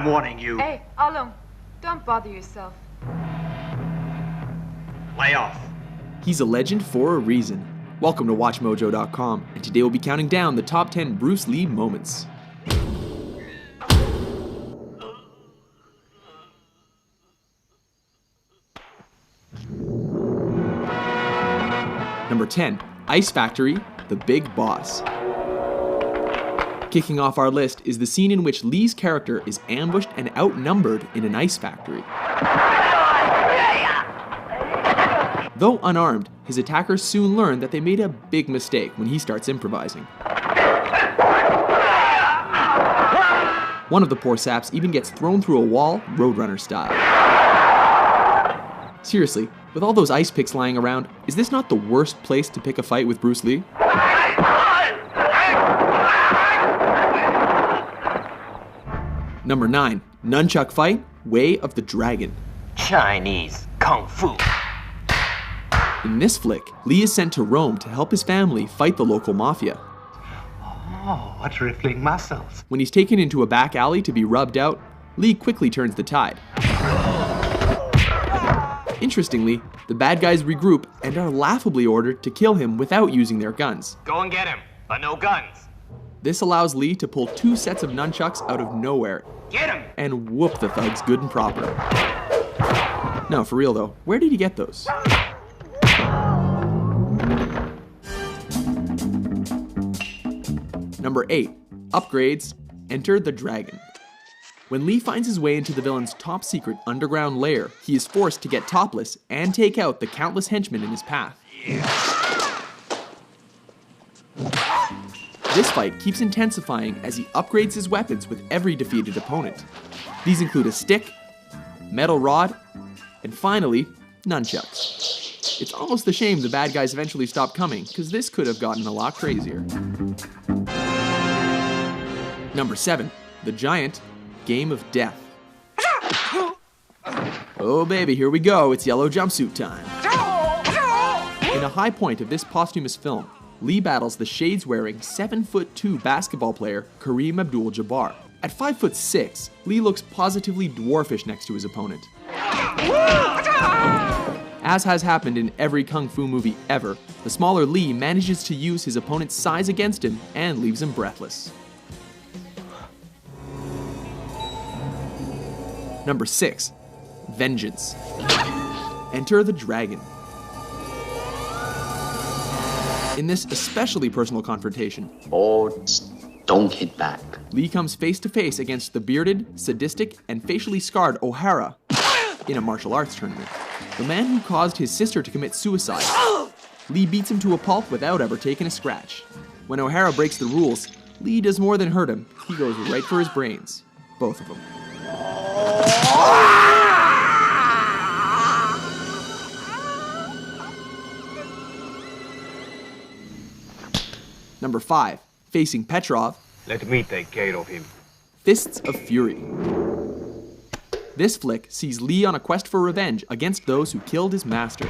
I'm warning you. Hey, Alung, don't bother yourself. Lay off. He's a legend for a reason. Welcome to WatchMojo.com, and today we'll be counting down the top 10 Bruce Lee moments. Number 10, Ice Factory, The Big Boss. Kicking off our list is the scene in which Lee's character is ambushed and outnumbered in an ice factory. Though unarmed, his attackers soon learn that they made a big mistake when he starts improvising. One of the poor saps even gets thrown through a wall, Roadrunner style. Seriously, with all those ice picks lying around, is this not the worst place to pick a fight with Bruce Lee? Number 9, Nunchuck Fight, Way of the Dragon. Chinese Kung Fu. In this flick, Lee is sent to Rome to help his family fight the local mafia. Oh, what rippling muscles. When he's taken into a back alley to be rubbed out, Lee quickly turns the tide. Interestingly, the bad guys regroup and are laughably ordered to kill him without using their guns. Go and get him, but no guns. This allows Lee to pull 2 sets of nunchucks out of nowhere Get him! and whoop the thugs good and proper. No, for real though, where did he get those? Number 8, Upgrades, Enter the Dragon. When Lee finds his way into the villain's top secret underground lair, he is forced to get topless and take out the countless henchmen in his path. This fight keeps intensifying as he upgrades his weapons with every defeated opponent. These include a stick, metal rod, and finally, nunchucks. It's almost a shame the bad guys eventually stopped coming, because this could have gotten a lot crazier. Number 7, The Giant, Game of Death. Oh baby, here we go, it's yellow jumpsuit time. In a high point of this posthumous film, Lee battles the shades-wearing 7'2" basketball player Kareem Abdul-Jabbar. At 5'6", Lee looks positively dwarfish next to his opponent. As has happened in every kung fu movie ever, the smaller Lee manages to use his opponent's size against him and leaves him breathless. Number 6, Vengeance. Enter the Dragon. In this especially personal confrontation, don't hit back. Lee comes face to face against the bearded, sadistic, and facially scarred O'Hara in a martial arts tournament. The man who caused his sister to commit suicide. Lee beats him to a pulp without ever taking a scratch. When O'Hara breaks the rules, Lee does more than hurt him, he goes right for his brains. Both of them. Number 5, facing Petrov. Let me take care of him. Fists of Fury. This flick sees Lee on a quest for revenge against those who killed his master.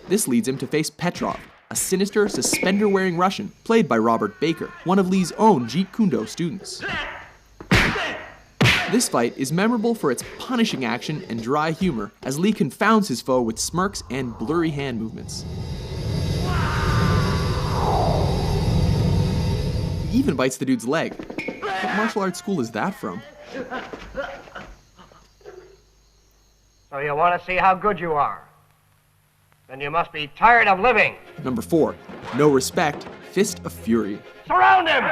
This leads him to face Petrov, a sinister, suspender-wearing Russian played by Robert Baker, one of Lee's own Jeet Kune Do students. This fight is memorable for its punishing action and dry humor as Lee confounds his foe with smirks and blurry hand movements. He even bites the dude's leg. What martial arts school is that from? So you want to see how good you are? Then you must be tired of living. Number 4, No Respect, Fist of Fury. Surround him!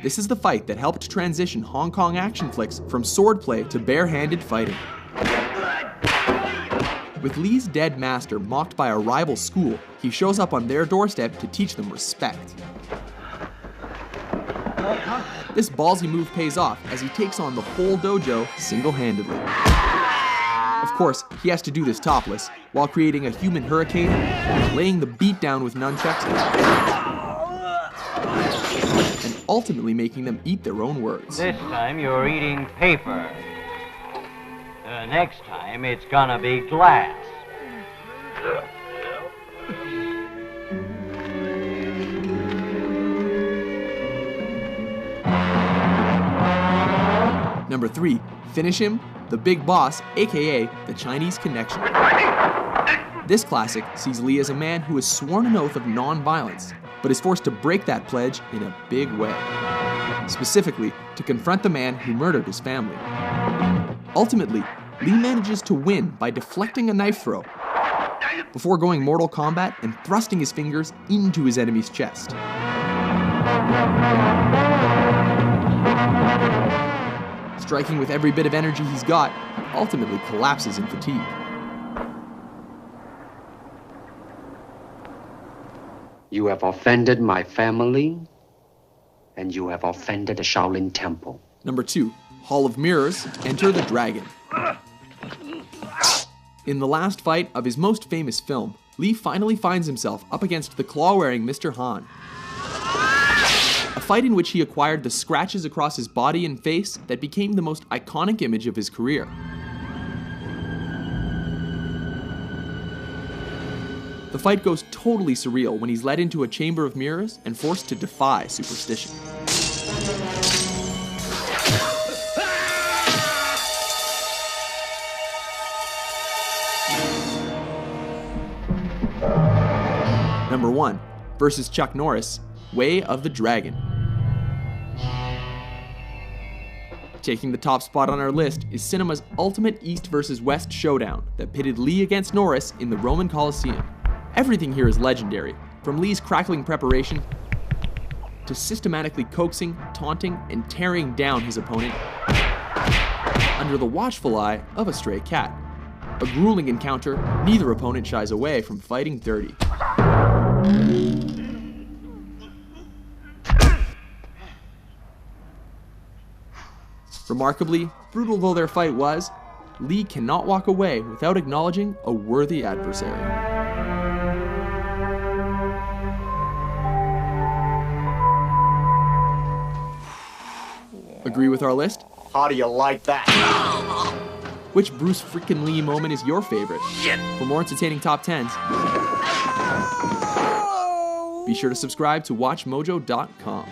This is the fight that helped transition Hong Kong action flicks from swordplay to bare-handed fighting. With Lee's dead master mocked by a rival school, he shows up on their doorstep to teach them respect. This ballsy move pays off as he takes on the whole dojo single-handedly. Of course, he has to do this topless, while creating a human hurricane, laying the beat down with nunchucks, and ultimately making them eat their own words. This time you're eating paper. Next time it's gonna be glass. Number 3, finish him, the Big Boss, aka the Chinese Connection. This classic sees Lee as a man who has sworn an oath of non-violence, but is forced to break that pledge in a big way. Specifically, to confront the man who murdered his family. Ultimately, Lee manages to win by deflecting a knife throw, before going Mortal Kombat and thrusting his fingers into his enemy's chest. Striking with every bit of energy he's got, he ultimately collapses in fatigue. You have offended my family, and you have offended the Shaolin Temple. Number 2, Hall of Mirrors, Enter the Dragon. In the last fight of his most famous film, Lee finally finds himself up against the claw-wearing Mr. Han. A fight in which he acquired the scratches across his body and face that became the most iconic image of his career. The fight goes totally surreal when he's led into a chamber of mirrors and forced to defy superstition. Number 1, versus Chuck Norris, Way of the Dragon. Taking the top spot on our list is cinema's ultimate East versus West showdown that pitted Lee against Norris in the Roman Colosseum. Everything here is legendary, from Lee's crackling preparation to systematically coaxing, taunting, and tearing down his opponent under the watchful eye of a stray cat. A grueling encounter, neither opponent shies away from fighting dirty. Remarkably, brutal though their fight was, Lee cannot walk away without acknowledging a worthy adversary. Agree with our list? How do you like that? Which Bruce freaking Lee moment is your favorite? For more entertaining top 10s, be sure to subscribe to WatchMojo.com.